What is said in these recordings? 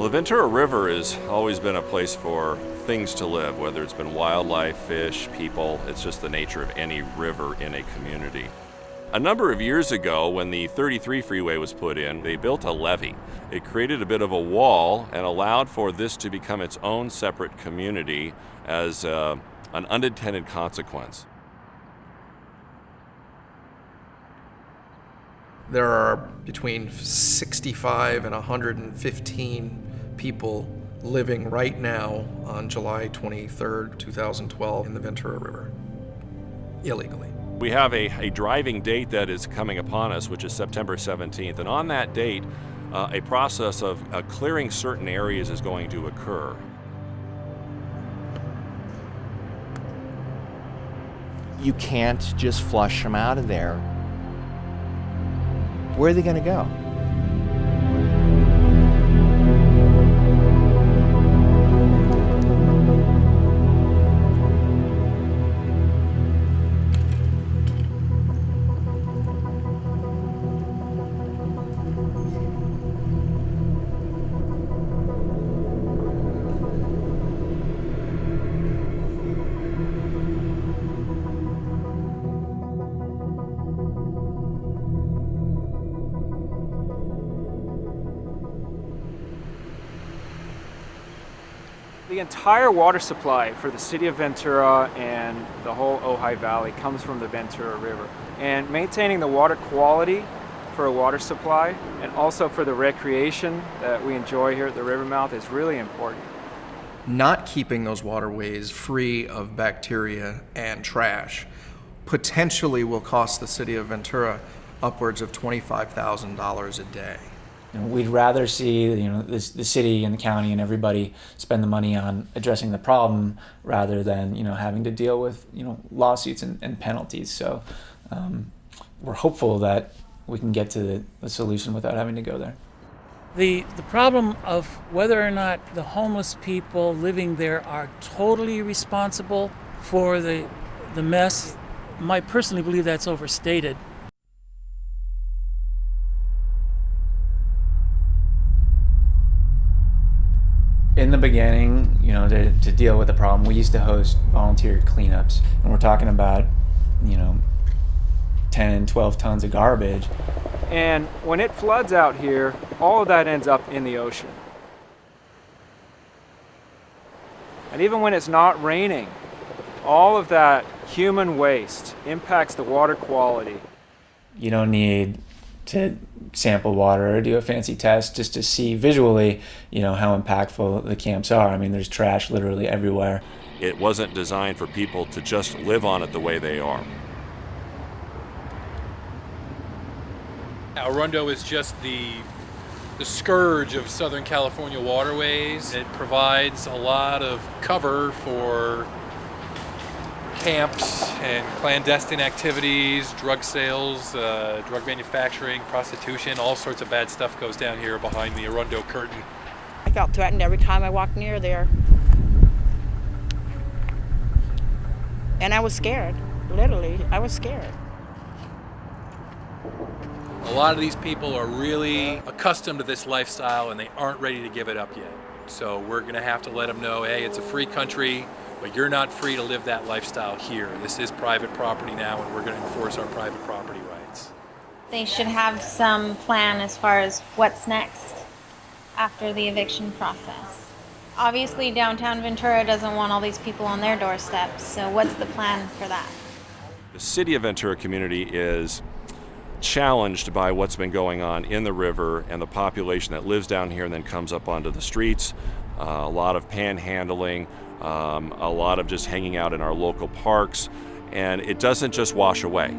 The Ventura River has always been a place for things to live, whether it's been wildlife, fish, people. It's just the nature of any river in a community. A number of years ago, when the 33 freeway was put in, they built a levee. It created a bit of a wall and allowed for this to become its own separate community as an unintended consequence. There are between 65 and 115 people living right now on July 23rd, 2012 in the Ventura River, illegally. We have a driving date that is coming upon us, which is September 17th, and on that date, a process of clearing certain areas is going to occur. You can't just flush them out of there. Where are they going to go? The entire water supply for the city of Ventura and the whole Ojai Valley comes from the Ventura River. And maintaining the water quality for a water supply and also for the recreation that we enjoy here at the river mouth is really important. Not keeping those waterways free of bacteria and trash potentially will cost the city of Ventura upwards of $25,000 a day. We'd rather see the city and the county and everybody spend the money on addressing the problem rather than having to deal with lawsuits and penalties. So we're hopeful that we can get to the solution without having to go there. The problem of whether or not the homeless people living there are totally responsible for the mess, I personally believe that's overstated. In the beginning, to deal with the problem, we used to host volunteer cleanups, and we're talking about, 10, 12 tons of garbage. And when it floods out here, all of that ends up in the ocean. And even when it's not raining, all of that human waste impacts the water quality. You don't need to sample water or do a fancy test just to see visually, how impactful the camps are. I mean, there's trash literally everywhere. It wasn't designed for people to just live on it the way they are. Arundel is just the scourge of Southern California waterways. It provides a lot of cover for camps and clandestine activities, drug sales, drug manufacturing, prostitution, all sorts of bad stuff goes down here behind the Arundel curtain. I felt threatened every time I walked near there. And I was scared, literally, I was scared. A lot of these people are really accustomed to this lifestyle and they aren't ready to give it up yet. So we're gonna have to let them know, hey, it's a free country, but you're not free to live that lifestyle here. This is private property now, and we're going to enforce our private property rights. They should have some plan as far as what's next after the eviction process. Obviously, downtown Ventura doesn't want all these people on their doorsteps, so what's the plan for that? The city of Ventura community is challenged by what's been going on in the river and the population that lives down here and then comes up onto the streets. A lot of panhandling, a lot of just hanging out in our local parks, and it doesn't just wash away.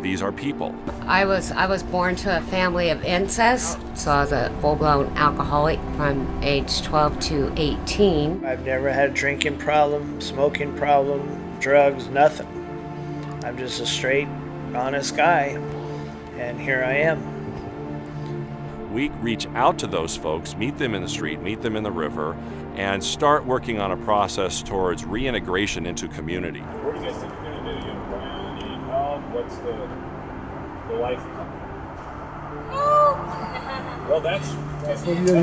These are people. I was born to a family of incest, so I was a full-blown alcoholic from age 12 to 18. I've never had a drinking problem, smoking problem, drugs, nothing. I'm just a straight, honest guy, and here I am. We reach out to those folks, meet them in the street, meet them in the river, and start working on a process towards reintegration into community. What do you guys think you're going to do? You plan, need help? What's the life? Oh, Well, that's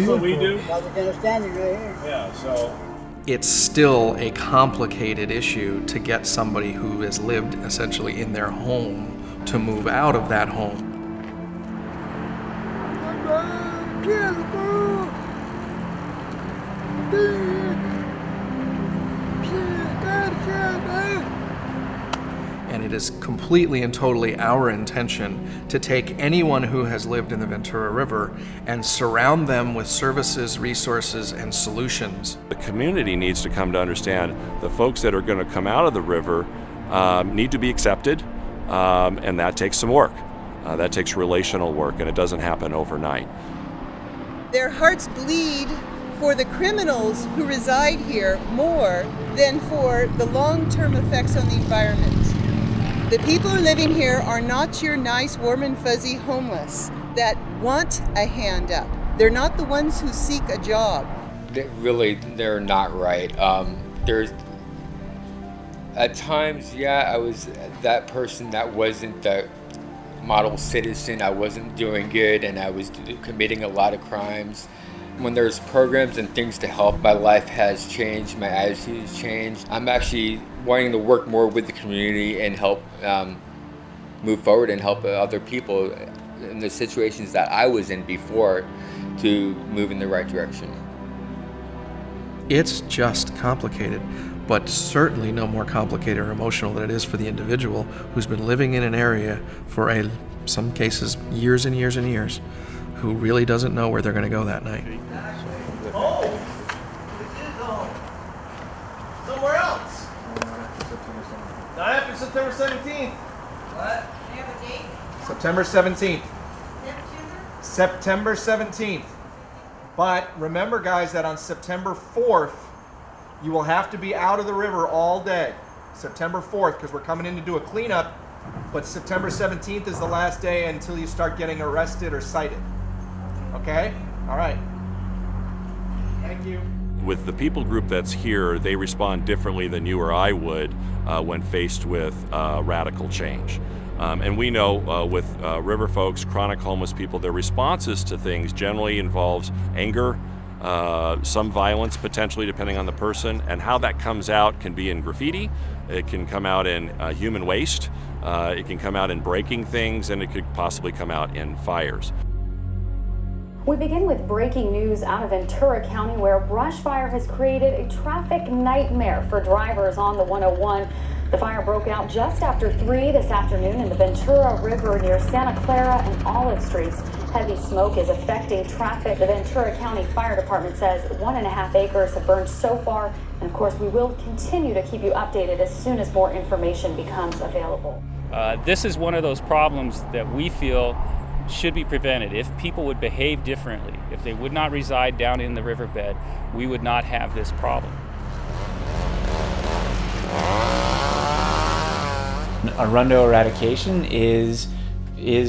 what we do. Public understanding right here. Yeah, so. It's still a complicated issue to get somebody who has lived essentially in their home to move out of that home. And it is completely and totally our intention to take anyone who has lived in the Ventura River and surround them with services, resources, and solutions. The community needs to come to understand the folks that are going to come out of the river need to be accepted, and that takes some work. That takes relational work, and it doesn't happen overnight. Their hearts bleed for the criminals who reside here more than for the long-term effects on the environment. The people who are living here are not your nice, warm and fuzzy homeless that want a hand up. They're not the ones who seek a job. They're not right. There's at times, I was that person that wasn't the model citizen. I wasn't doing good, and I was committing a lot of crimes. When there's programs and things to help, my life has changed, my attitude has changed. I'm actually wanting to work more with the community and help move forward and help other people in the situations that I was in before to move in the right direction. It's just complicated, but certainly no more complicated or emotional than it is for the individual who's been living in an area for some cases years and years and years, who really doesn't know where they're going to go that night. Oh! It is home. Somewhere else. Not after September 17th. What? Do you have a date? September 17th. September 17th. But remember, guys, that on September 4th, you will have to be out of the river all day. September 4th, because we're coming in to do a cleanup. But September 17th is the last day until you start getting arrested or cited. Okay? All right. Thank you. With the people group that's here, they respond differently than you or I would when faced with radical change. And we know with river folks, chronic homeless people, their responses to things generally involves anger, some violence potentially depending on the person, and how that comes out can be in graffiti, it can come out in human waste, it can come out in breaking things, and it could possibly come out in fires. We begin with breaking news out of Ventura County, where a brush fire has created a traffic nightmare for drivers on the 101. The fire broke out just after 3 this afternoon in the Ventura River near Santa Clara and Olive Streets. Heavy smoke is affecting traffic. The Ventura County Fire Department says 1.5 acres have burned so far. And of course, we will continue to keep you updated as soon as more information becomes available. This is one of those problems that we feel should be prevented. If people would behave differently, if they would not reside down in the riverbed, we would not have this problem. Arundo eradication is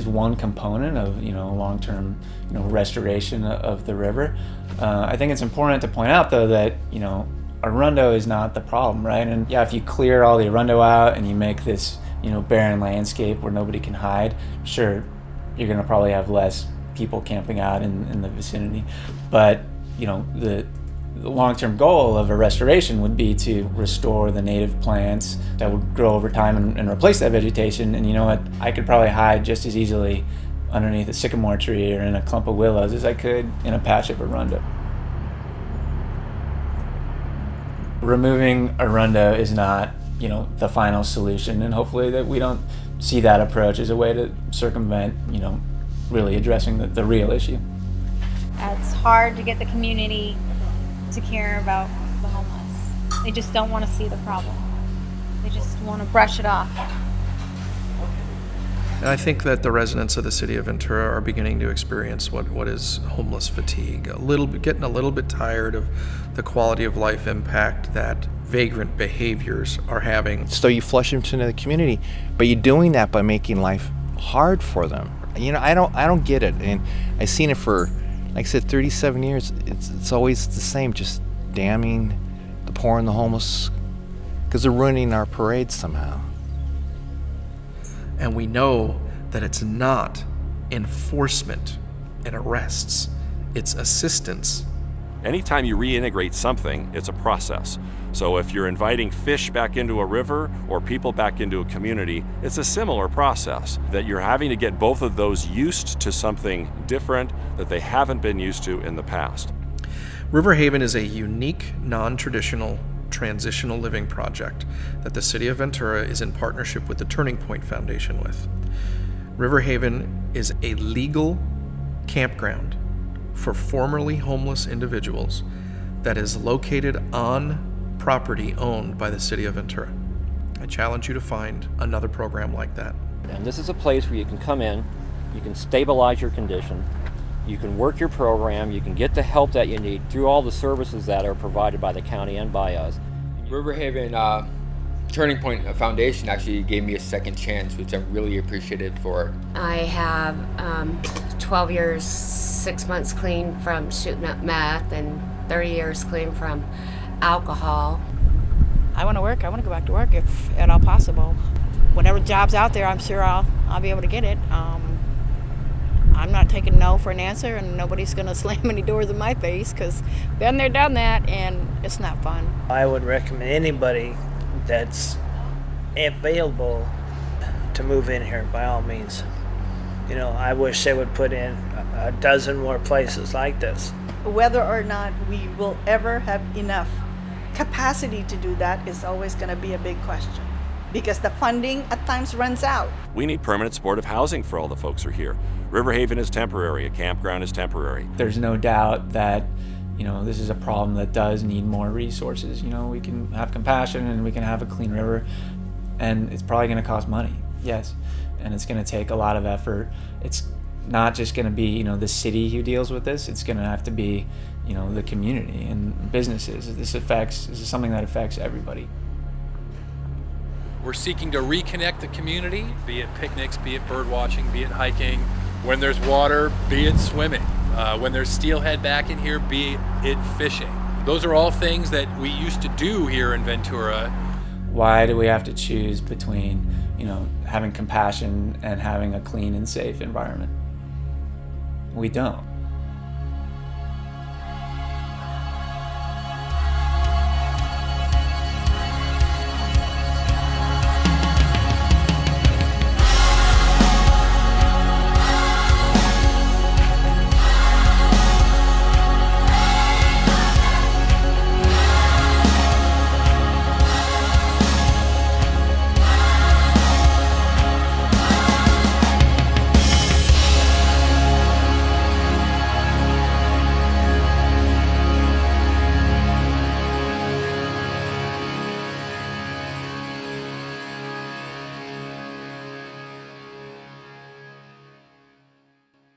one component of long-term restoration of the river. I think it's important to point out though that Arundo is not the problem, right? And if you clear all the Arundo out and you make this barren landscape where nobody can hide, sure, you're going to probably have less people camping out in the vicinity. But the long-term goal of a restoration would be to restore the native plants that would grow over time and replace that vegetation. And you know what? I could probably hide just as easily underneath a sycamore tree or in a clump of willows as I could in a patch of Arundo. Removing Arundo is not the final solution, and hopefully that we don't see that approach as a way to circumvent really addressing the real issue. It's hard to get the community to care about the homeless. They just don't want to see the problem. They just want to brush it off. And I think that the residents of the city of Ventura are beginning to experience what is homeless fatigue, getting a little bit tired of the quality of life impact that vagrant behaviors are having. So you flush them into the community, but you're doing that by making life hard for them. I don't get it, and I've seen it for, like I said, 37 years. It's always the same, just damning the poor and the homeless, because they're ruining our parades somehow. And we know that it's not enforcement and arrests. It's assistance. Anytime you reintegrate something, it's a process. So if you're inviting fish back into a river or people back into a community, it's a similar process, that you're having to get both of those used to something different that they haven't been used to in the past. River Haven is a unique, non-traditional, transitional living project that the City of Ventura is in partnership with the Turning Point Foundation with. River Haven is a legal campground for formerly homeless individuals that is located on property owned by the City of Ventura. I challenge you to find another program like that. And this is a place where you can come in, you can stabilize your condition, you can work your program, you can get the help that you need through all the services that are provided by the county and by us. River Haven Turning Point Foundation actually gave me a second chance, which I'm really appreciative for. I have 12 years, 6 months clean from shooting up meth and 30 years clean from alcohol. I want to work. I want to go back to work if at all possible. Whatever job's out there, I'm sure I'll be able to get it. I'm not taking no for an answer, and nobody's going to slam any doors in my face, because been there, done that, and it's not fun. I would recommend anybody that's available to move in here, by all means. You know, I wish they would put in a dozen more places like this. Whether or not we will ever have enough capacity to do that is always going to be a big question, because the funding at times runs out. We need permanent supportive housing for all the folks who are here. River Haven is temporary, a campground is temporary. There's no doubt that, you know, this is a problem that does need more resources. You know, we can have compassion and we can have a clean river, and it's probably going to cost money, yes, and it's going to take a lot of effort. It's not just going to be, you know, the city who deals with this. It's going to have to be, you know, the community and businesses. This is something that affects everybody. We're seeking to reconnect the community, be it picnics, be it bird watching, be it hiking. When there's water, be it swimming. When there's steelhead back in here, be it fishing. Those are all things that we used to do here in Ventura. Why do we have to choose between, you know, having compassion and having a clean and safe environment? We don't.